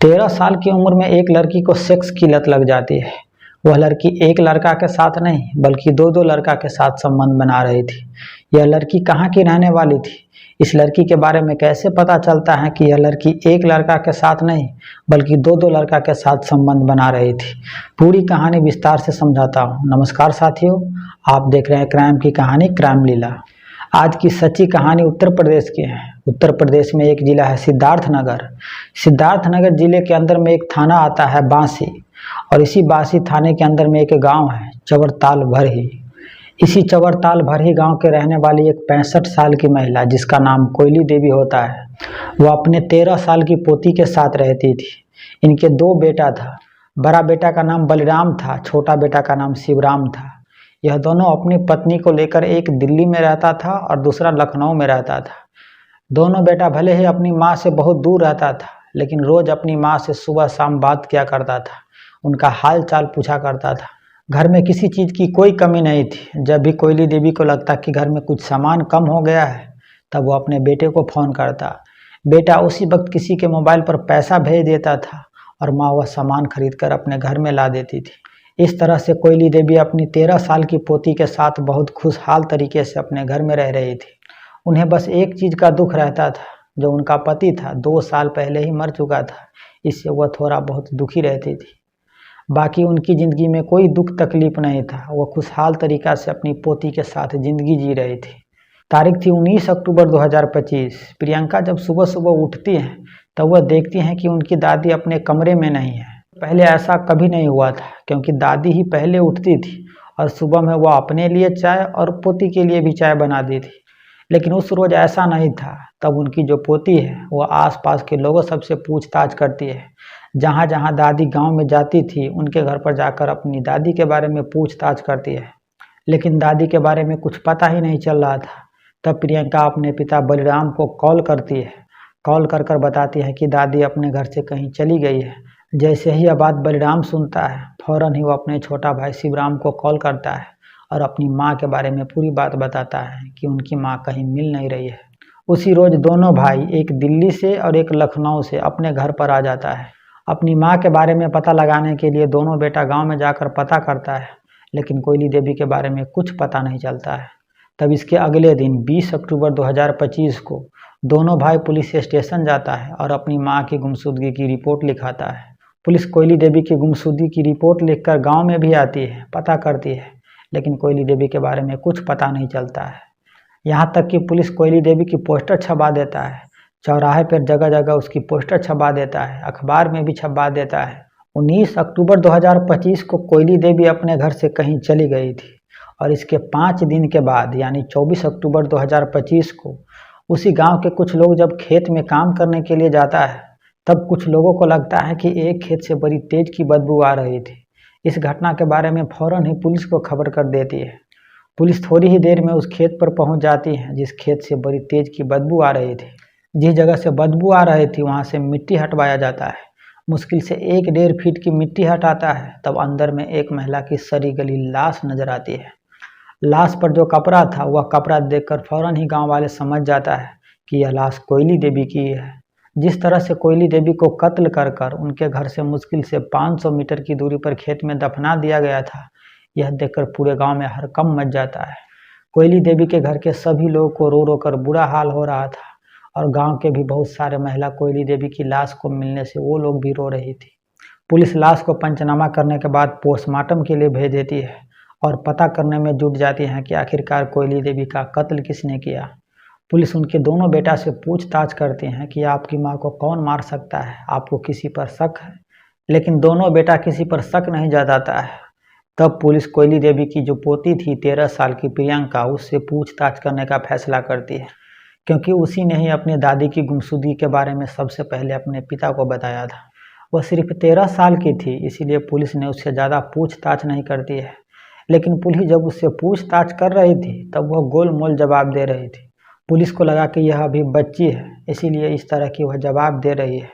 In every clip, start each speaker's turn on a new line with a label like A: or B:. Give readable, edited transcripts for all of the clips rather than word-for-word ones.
A: 13 साल की उम्र में एक लड़की को सेक्स की लत लग जाती है। वह लड़की एक लड़का के साथ नहीं बल्कि दो दो लड़का के साथ संबंध बना रही थी। यह लड़की कहाँ की रहने वाली थी? इस लड़की के बारे में कैसे पता चलता है कि यह लड़की एक लड़का के साथ नहीं बल्कि दो दो लड़का के साथ संबंध बना रही थी? पूरी कहानी विस्तार से समझाता हूँ। नमस्कार साथियों, आप देख रहे हैं क्राइम की कहानी क्राइम लीला। आज की सच्ची कहानी उत्तर प्रदेश की है। उत्तर प्रदेश में एक जिला है सिद्धार्थनगर। सिद्धार्थनगर जिले के अंदर में एक थाना आता है बांसी, और इसी बांसी थाने के अंदर में एक गांव है चवरताल भरही। इसी चवरताल भरही गांव के रहने वाली एक 65 साल की महिला जिसका नाम कोयली देवी होता है, वह अपने 13 साल की पोती के साथ रहती थी। इनके दो बेटा था। बड़ा बेटा का नाम बलिराम था, छोटा बेटा का नाम शिवराम था। यह दोनों अपनी पत्नी को लेकर एक दिल्ली में रहता था और दूसरा लखनऊ में रहता था। दोनों बेटा भले ही अपनी माँ से बहुत दूर रहता था, लेकिन रोज अपनी माँ से सुबह शाम बात किया करता था, उनका हाल चाल पूछा करता था। घर में किसी चीज़ की कोई कमी नहीं थी। जब भी कोयली देवी को लगता कि घर में कुछ सामान कम हो गया है, तब वो अपने बेटे को फ़ोन करता। बेटा उसी वक्त किसी के मोबाइल पर पैसा भेज देता था और माँ वह सामान खरीद कर अपने घर में ला देती थी। इस तरह से कोयली देवी अपनी 13 साल की पोती के साथ बहुत खुशहाल तरीके से अपने घर में रह रही थी। उन्हें बस एक चीज़ का दुख रहता था, जो उनका पति था 2 साल पहले ही मर चुका था। इससे वह थोड़ा बहुत दुखी रहती थी। बाकी उनकी ज़िंदगी में कोई दुख तकलीफ नहीं था। वह खुशहाल तरीक़ा से अपनी पोती के साथ ज़िंदगी जी रही थी। तारीख थी 19 अक्टूबर 2025। प्रियंका जब सुबह सुबह उठती हैं तब वह देखती हैं कि उनकी दादी अपने कमरे में नहीं है। पहले ऐसा कभी नहीं हुआ था, क्योंकि दादी ही पहले उठती थी और सुबह में वह अपने लिए चाय और पोती के लिए भी चाय बनाती थी। लेकिन उस रोज़ ऐसा नहीं था। तब उनकी जो पोती है वह आसपास के लोगों सबसे पूछताछ करती है। जहाँ जहाँ दादी गांव में जाती थी, उनके घर पर जाकर अपनी दादी के बारे में पूछताछ करती है, लेकिन दादी के बारे में कुछ पता ही नहीं चल रहा था। तब प्रियंका अपने पिता बलिराम को कॉल करती है। कॉल कर कर बताती है कि दादी अपने घर से कहीं चली गई है। जैसे ही यह बात बलिराम सुनता है, फौरन ही वो अपने छोटा भाई शिवराम को कॉल करता है और अपनी माँ के बारे में पूरी बात बताता है कि उनकी माँ कहीं मिल नहीं रही है। उसी रोज़ दोनों भाई, एक दिल्ली से और एक लखनऊ से, अपने घर पर आ जाता है। अपनी माँ के बारे में पता लगाने के लिए दोनों बेटा गांव में जाकर पता करता है, लेकिन कोयली देवी के बारे में कुछ पता नहीं चलता है। तब इसके अगले दिन 20 अक्टूबर 2025 को दोनों भाई पुलिस स्टेशन जाता है और अपनी माँ की गुमशुदगी की रिपोर्ट लिखाता है। पुलिस कोयली देवी की गुमशुदगी की रिपोर्ट लिखकर गांव में भी आती है, पता करती है, लेकिन कोयली देवी के बारे में कुछ पता नहीं चलता है। यहाँ तक कि पुलिस कोयली देवी की पोस्टर छपा देता है, चौराहे पर जगह जगह उसकी पोस्टर छपा देता है, अखबार में भी छपा देता है। 19 अक्टूबर 2025 को कोयली देवी अपने घर से कहीं चली गई थी, और इसके 5 दिन के बाद यानी 24 अक्टूबर 2025 को उसी गांव के कुछ लोग जब खेत में काम करने के लिए जाता है, तब कुछ लोगों को लगता है कि एक खेत से बड़ी तेज की बदबू आ रही थी। इस घटना के बारे में फौरन ही पुलिस को खबर कर देती है। पुलिस थोड़ी ही देर में उस खेत पर पहुंच जाती है जिस खेत से बड़ी तेज की बदबू आ रही थी। जिस जगह से बदबू आ रही थी वहां से मिट्टी हटवाया जाता है। मुश्किल से 1-1.5 फीट की मिट्टी हटाता है, तब अंदर में एक महिला की सड़ी गली लाश नजर आती है। लाश पर जो कपड़ा था, वह कपड़ा देखकर फौरन ही गांव वाले समझ जाता है कि यह लाश कोयली देवी की है। जिस तरह से कोयली देवी को कत्ल कर कर उनके घर से मुश्किल से 500 मीटर की दूरी पर खेत में दफना दिया गया था, यह देखकर पूरे गांव में हड़कंप मच जाता है। कोयली देवी के घर के सभी लोगों को रो रो कर बुरा हाल हो रहा था, और गांव के भी बहुत सारे महिला कोयली देवी की लाश को मिलने से वो लोग भी रो रही थी। पुलिस लाश को पंचनामा करने के बाद पोस्टमार्टम के लिए भेज देती है और पता करने में जुट जाती है कि आखिरकार कोयली देवी का कत्ल किसने किया। पुलिस उनके दोनों बेटा से पूछताछ करती हैं कि आपकी माँ को कौन मार सकता है, आपको किसी पर शक है? लेकिन दोनों बेटा किसी पर शक नहीं जताता है। तब पुलिस कोयली देवी की जो पोती थी 13 साल की प्रियंका, उससे पूछताछ करने का फैसला करती है, क्योंकि उसी ने ही अपने दादी की गुमशुदगी के बारे में सबसे पहले अपने पिता को बताया था। वह सिर्फ 13 साल की थी, इसीलिए पुलिस ने उससे ज़्यादा पूछताछ नहीं करती है। लेकिन पुलिस जब उससे पूछताछ कर रही थी, तब वह गोलमोल जवाब दे रही थी। पुलिस को लगा कि यह अभी बच्ची है, इसीलिए इस तरह की वह जवाब दे रही है।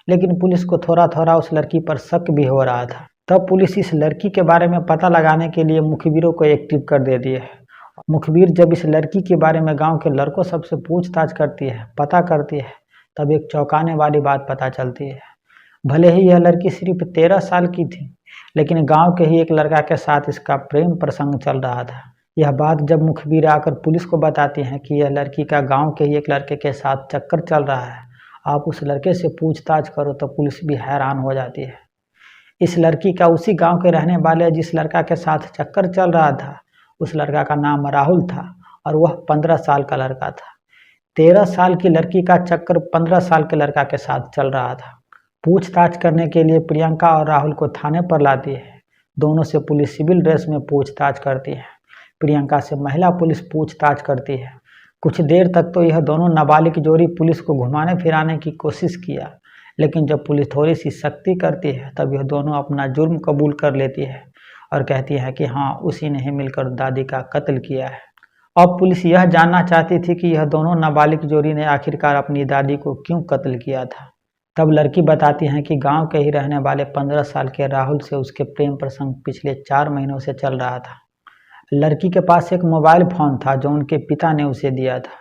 A: लेकिन पुलिस को थोड़ा थोड़ा उस लड़की पर शक भी हो रहा था। तब पुलिस इस लड़की के बारे में पता लगाने के लिए मुखबिरों को एक्टिव कर देती है। मुखबिर जब इस लड़की के बारे में गांव के लड़कों सबसे पूछताछ करती है, पता करती है, तब एक चौंकाने वाली बात पता चलती है। भले ही यह लड़की सिर्फ 13 साल की थी, लेकिन गांव के ही एक लड़का के साथ इसका प्रेम प्रसंग चल रहा था। यह बात जब मुखबिर आकर पुलिस को बताती हैं कि यह लड़की का गांव के ही एक लड़के के साथ चक्कर चल रहा है, आप उस लड़के से पूछताछ करो तो पुलिस भी हैरान हो जाती है। इस लड़की का उसी गांव के रहने वाले जिस लड़का के साथ चक्कर चल रहा था, उस लड़का का नाम राहुल था और वह 15 साल का लड़का था। 13 साल की लड़की का चक्कर 15 साल के लड़का के साथ चल रहा था। पूछताछ करने के लिए प्रियंका और राहुल को थाने पर लाती है। दोनों से पुलिस सिविल ड्रेस में पूछताछ करती है। प्रियंका से महिला पुलिस पूछताछ करती है। कुछ देर तक तो यह दोनों नाबालिग जोड़ी पुलिस को घुमाने फिराने की कोशिश किया, लेकिन जब पुलिस थोड़ी सी सख्ती करती है तब यह दोनों अपना जुर्म कबूल कर लेती है और कहती है कि हाँ, उसी ने ही मिलकर दादी का कत्ल किया है। अब पुलिस यह जानना चाहती थी कि यह दोनों नाबालिग जोड़ी ने आखिरकार अपनी दादी को क्यों कत्ल किया था। तब लड़की बताती हैं कि गांव के ही रहने वाले 15 साल के राहुल से उसके प्रेम प्रसंग पिछले 4 महीनों से चल रहा था। लड़की के पास एक मोबाइल फ़ोन था जो उनके पिता ने उसे दिया था।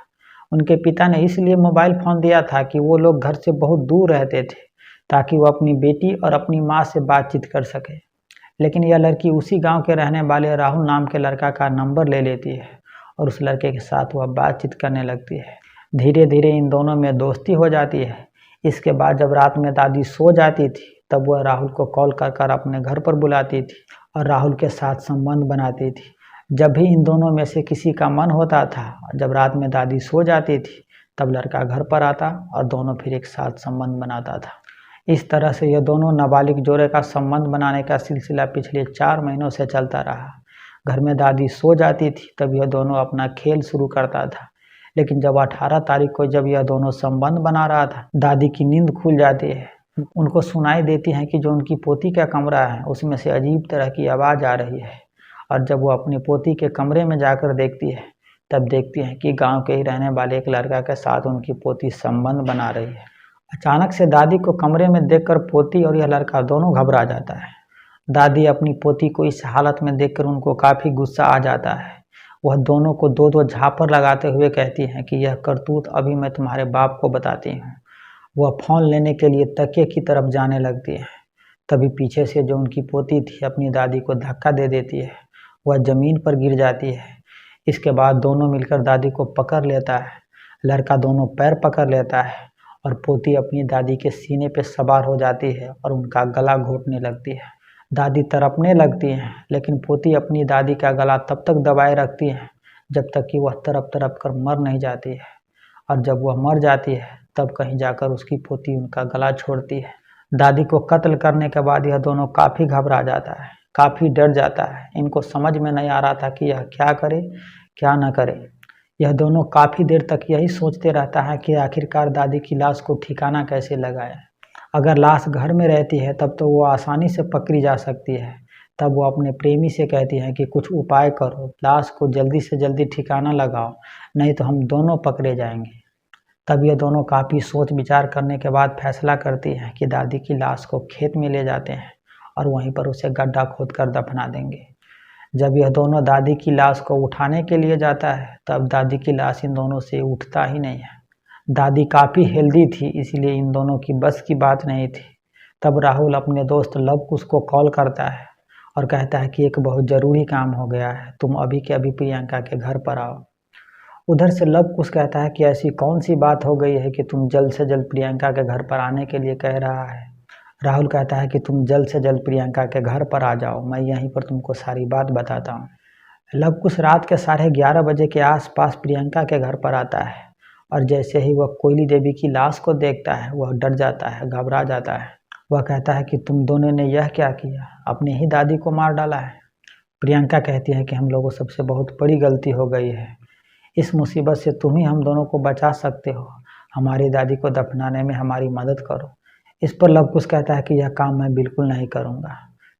A: उनके पिता ने इसलिए मोबाइल फ़ोन दिया था कि वो लोग घर से बहुत दूर रहते थे, ताकि वो अपनी बेटी और अपनी माँ से बातचीत कर सके। लेकिन यह लड़की उसी गांव के रहने वाले राहुल नाम के लड़का का नंबर ले लेती है और उस लड़के के साथ वह बातचीत करने लगती है। धीरे धीरे इन दोनों में दोस्ती हो जाती है। इसके बाद जब रात में दादी सो जाती थी तब वह राहुल को कॉल कर कर अपने घर पर बुलाती थी और राहुल के साथ संबंध बनाती थी। जब भी इन दोनों में से किसी का मन होता था, जब रात में दादी सो जाती थी, तब लड़का घर पर आता और दोनों फिर एक साथ संबंध बनाता था। इस तरह से यह दोनों नाबालिग जोड़े का संबंध बनाने का सिलसिला पिछले 4 महीनों से चलता रहा। घर में दादी सो जाती थी तब यह दोनों अपना खेल शुरू करता था। लेकिन जब 18 तारीख को जब यह दोनों संबंध बना रहा था, दादी की नींद खुल जाती है। उनको सुनाई देती है कि जो उनकी पोती का कमरा है उसमें से अजीब तरह की आवाज़ आ रही है। और जब वो अपनी पोती के कमरे में जाकर देखती है तब देखती है कि गांव के ही रहने वाले एक लड़का के साथ उनकी पोती संबंध बना रही है। अचानक से दादी को कमरे में देखकर पोती और यह लड़का दोनों घबरा जाता है। दादी अपनी पोती को इस हालत में देखकर उनको काफ़ी गुस्सा आ जाता है। वह दोनों को 2-2 झापड़ लगाते हुए कहती हैं कि यह करतूत अभी मैं तुम्हारे बाप को बताती हूँ। वह फ़ोन लेने के लिए तकिए की तरफ जाने लगती है। तभी पीछे से जो उनकी पोती थी अपनी दादी को धक्का दे देती है। वह ज़मीन पर गिर जाती है। इसके बाद दोनों मिलकर दादी को पकड़ लेता है। लड़का दोनों पैर पकड़ लेता है और पोती अपनी दादी के सीने पर सवार हो जाती है और उनका गला घोंटने लगती है। दादी तड़पने लगती हैं, लेकिन पोती अपनी दादी का गला तब तक दबाए रखती है जब तक कि वह तड़प तड़प कर मर नहीं जाती है। और जब वह मर जाती है तब कहीं जाकर उसकी पोती उनका गला छोड़ती है। दादी को कत्ल करने के बाद यह दोनों काफ़ी घबरा जाता है, काफ़ी डर जाता है। इनको समझ में नहीं आ रहा था कि यह क्या करे क्या न करे। यह दोनों काफ़ी देर तक यही सोचते रहता है कि आखिरकार दादी की लाश को ठिकाना कैसे लगाए। अगर लाश घर में रहती है तब तो वो आसानी से पकड़ी जा सकती है। तब वो अपने प्रेमी से कहती है कि कुछ उपाय करो, लाश को जल्दी से जल्दी ठिकाना लगाओ, नहीं तो हम दोनों पकड़े जाएंगे। तब ये दोनों काफ़ी सोच विचार करने के बाद फैसला करती हैं कि दादी की लाश को खेत में ले जाते हैं और वहीं पर उसे गड्ढा खोद कर दफना देंगे। जब यह दोनों दादी की लाश को उठाने के लिए जाता है तब दादी की लाश इन दोनों से उठता ही नहीं है। दादी काफ़ी हेल्दी थी, इसलिए इन दोनों की बस की बात नहीं थी। तब राहुल अपने दोस्त लवकुश को कॉल करता है और कहता है कि एक बहुत ज़रूरी काम हो गया है, तुम अभी के अभी प्रियंका के घर पर आओ। उधर से लवकुश कहता है कि ऐसी कौन सी बात हो गई है कि तुम जल्द से जल्द प्रियंका के घर पर आने के लिए कह रहा है। राहुल कहता है कि तुम जल्द से जल्द प्रियंका के घर पर आ जाओ, मैं यहीं पर तुमको सारी बात बताता हूँ। लवकुश रात के 11:30 बजे के आसपास प्रियंका के घर पर आता है और जैसे ही वह कोयली देवी की लाश को देखता है वह डर जाता है, घबरा जाता है। वह कहता है कि तुम दोनों ने यह क्या किया, अपनी ही दादी को मार डाला है। प्रियंका कहती है कि हम लोगों सबसे बहुत बड़ी गलती हो गई है, इस मुसीबत से तुम ही हम दोनों को बचा सकते हो, हमारी दादी को दफनाने में हमारी मदद करो। इस पर लवकुश कहता है कि यह काम मैं बिल्कुल नहीं करूँगा।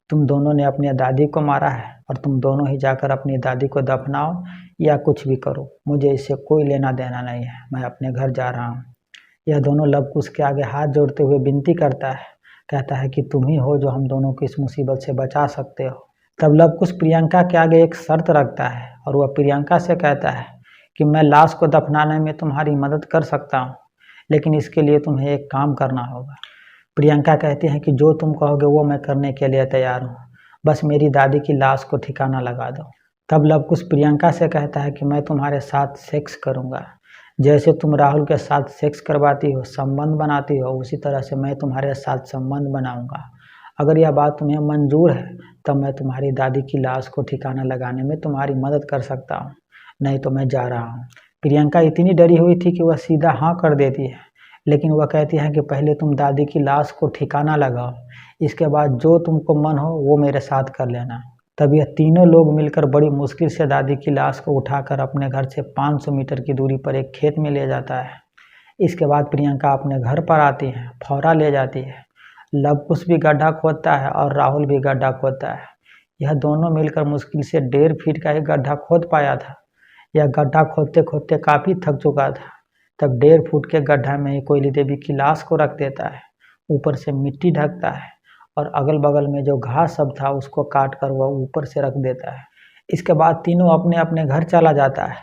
A: तुम दोनों ने अपनी दादी को मारा है और तुम दोनों ही जाकर अपनी दादी को दफनाओ या कुछ भी करो, मुझे इससे कोई लेना देना नहीं है, मैं अपने घर जा रहा हूँ। यह दोनों लवकुश के आगे हाथ जोड़ते हुए विनती करता है, कहता है कि तुम ही हो जो हम दोनों को इस मुसीबत से बचा सकते हो। तब लवकुश प्रियंका के आगे एक शर्त रखता है और वह प्रियंका से कहता है कि मैं लाश को दफनाने में तुम्हारी मदद कर सकता हूँ, लेकिन इसके लिए तुम्हें एक काम करना होगा। प्रियंका कहती हैं कि जो तुम कहोगे वो मैं करने के लिए तैयार हूँ, बस मेरी दादी की लाश को ठिकाना लगा दो। तब लव कुश प्रियंका से कहता है कि मैं तुम्हारे साथ सेक्स करूँगा, जैसे तुम राहुल के साथ सेक्स करवाती हो, संबंध बनाती हो, उसी तरह से मैं तुम्हारे साथ संबंध बनाऊंगा। अगर यह बात तुम्हें मंजूर है तब मैं तुम्हारी दादी की लाश को ठिकाना लगाने में तुम्हारी मदद कर सकता हूँ, नहीं तो मैं जा रहा हूँ। प्रियंका इतनी डरी हुई थी कि वह सीधा हाँ कर देती है, लेकिन वह कहती है कि पहले तुम दादी की लाश को ठिकाना लगाओ, इसके बाद जो तुमको मन हो वो मेरे साथ कर लेना। तब यह तीनों लोग मिलकर बड़ी मुश्किल से दादी की लाश को उठाकर अपने घर से 500 मीटर की दूरी पर एक खेत में ले जाता है। इसके बाद प्रियंका अपने घर पर आती है, फावड़ा ले जाती है। लव कुश भी गड्ढा खोदता है और राहुल भी गड्ढा खोदता है। यह दोनों मिलकर मुश्किल से 1.5 फीट का ही गड्ढा खोद पाया था। यह गड्ढा खोदते खोदते काफ़ी थक चुका था। तब 1.5 फुट के गड्ढा में ही कोयली देवी की लाश को रख देता है, ऊपर से मिट्टी ढकता है और अगल बगल में जो घास सब था उसको काट कर वह ऊपर से रख देता है। इसके बाद तीनों अपने अपने घर चला जाता है।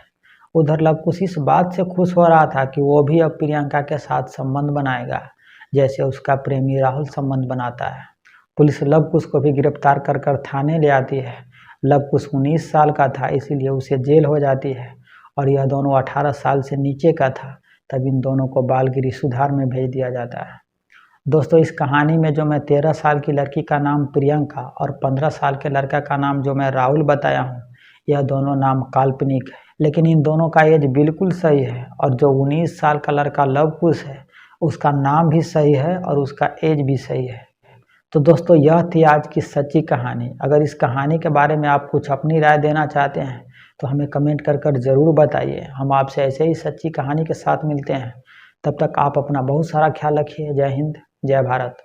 A: उधर लव कुश इस बात से खुश हो रहा था कि वो भी अब प्रियंका के साथ संबंध बनाएगा, जैसे उसका प्रेमी राहुल संबंध बनाता है। पुलिस लव कुश को भी गिरफ्तार कर कर थाने ले आती है। लव कुश 19 साल का था, इसीलिए उसे जेल हो जाती है और यह दोनों 18 साल से नीचे का था। तब इन दोनों को बालगिरी सुधार में भेज दिया जाता है। दोस्तों, इस कहानी में जो मैं 13 साल की लड़की का नाम प्रियंका और 15 साल के लड़का का नाम जो मैं राहुल बताया हूँ, यह दोनों नाम काल्पनिक है, लेकिन इन दोनों का एज बिल्कुल सही है। और जो 19 साल का लड़का लव कुश है, उसका नाम भी सही है और उसका एज भी सही है। तो दोस्तों, यह थी आज की सच्ची कहानी। अगर इस कहानी के बारे में आप कुछ अपनी राय देना चाहते हैं तो हमें कमेंट कर कर ज़रूर बताइए। हम आपसे ऐसे ही सच्ची कहानी के साथ मिलते हैं। तब तक आप अपना बहुत सारा ख्याल रखिए। जय हिंद, जय भारत।